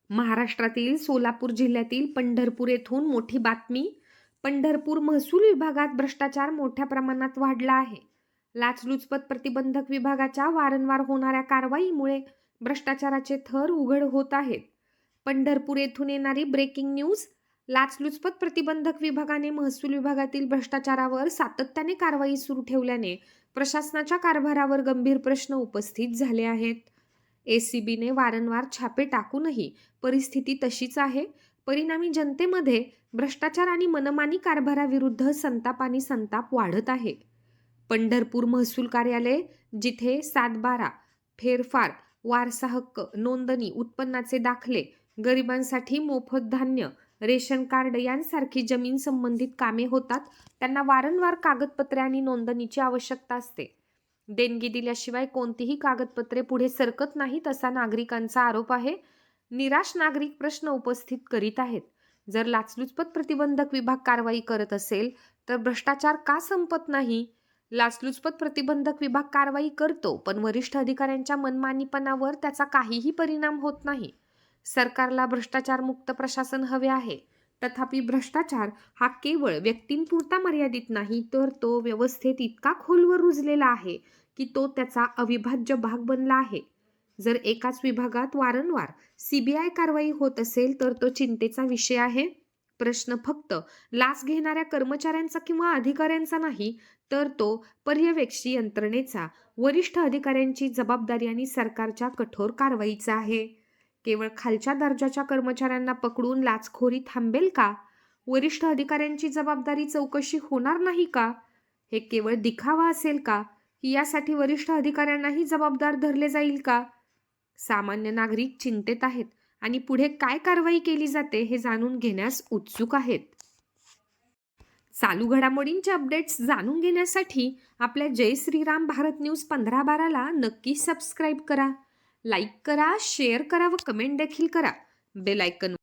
महाराष्ट्रातील सोलापूर जिल्ह्यातील पंढरपूर येथून मोठी बातमी. पंढरपूर महसूल विभागात भ्रष्टाचार मोठ्या प्रमाणात वाढला आहे. लाचलुचपत प्रतिबंधक विभागाच्या वारंवार होणाऱ्या कारवाईमुळे भ्रष्टाचाराचे थर उघड होत आहेत. पंढरपूर येथून येणारी ब्रेकिंग न्यूज. लाचलुचपत प्रतिबंधक विभागाने महसूल विभागातील भ्रष्टाचारावर सातत्याने कारवाई सुरू ठेवल्याने प्रशासनाच्या कारभारावर गंभीर प्रश्न उपस्थित झाले आहेत. एसीबीने वारंवार छापे टाकूनही परिस्थिती तशीच आहे. परिणामी जनतेमध्ये भ्रष्टाचार आणि मनमानी कारभाराविरुद्ध संताप वाढत आहे. पंढरपूर महसूल कार्यालय, जिथे 7/12, फेरफार, वारसा हक्क नोंदणी, उत्पन्नाचे दाखले, गरिबांसाठी मोफत धान्य, रेशन कार्ड यांसारखी जमीन संबंधित कामे होतात, त्यांना वारंवार कागदपत्रे आणि नोंदणीची आवश्यकता असते. देणगी दिल्याशिवाय कोणतीही कागदपत्रे पुढे सरकत नाहीत, असा नागरिकांचा आरोप आहे. निराश नागरिक प्रश्न उपस्थित करीत आहेत. जर लाचलुचपत प्रतिबंधक विभाग कारवाई करत असेल तर भ्रष्टाचार का संपत नाही? लाचलुचपत प्रतिबंधक विभाग कारवाई करतो, पण वरिष्ठ अधिकाऱ्यांच्या मनमानीपणावर त्याचा काहीही परिणाम होत नाही. सरकारला भ्रष्टाचारमुक्त प्रशासन हवे आहे. तथापि भ्रष्टाचार हा केवळ व्यक्तींपुरता मर्यादित नाही, तर तो व्यवस्थेत इतका खोलवर रुजलेला आहे की तो त्याचा अविभाज्य भाग बनला आहे. जर एकाच विभागात वारंवार सीबीआय कारवाई होत असेल तर तो चिंतेचा विषय आहे. प्रश्न फक्त लाच घेणाऱ्या कर्मचाऱ्यांचा किंवा अधिकाऱ्यांचा नाही, तर तो पर्यवेक्षी यंत्रणेचा, वरिष्ठ अधिकाऱ्यांची जबाबदारी आणि सरकारच्या कठोर कारवाईचा आहे. केवळ खालच्या दर्जाच्या कर्मचाऱ्यांना पकडून लाचखोरी थांबेल का? वरिष्ठ अधिकाऱ्यांची जबाबदारी चौकशी होणार नाही का? हे केवळ दिखावा असेल का, की यासाठी वरिष्ठ अधिकाऱ्यांनाही जबाबदार धरले जाईल का? सामान्य नागरिक चिंतेत आहेत आणि पुढे काय कारवाई केली जाते हे जाणून घेण्यास उत्सुक आहेत. चालू घडामोडींचे अपडेट्स जाणून घेण्यासाठी आपल्या जय श्रीराम भारत न्यूज 15/12ला नक्की सबस्क्राईब करा. लाईक करा, शेअर करा व कमेंट देखील करा. Bell icon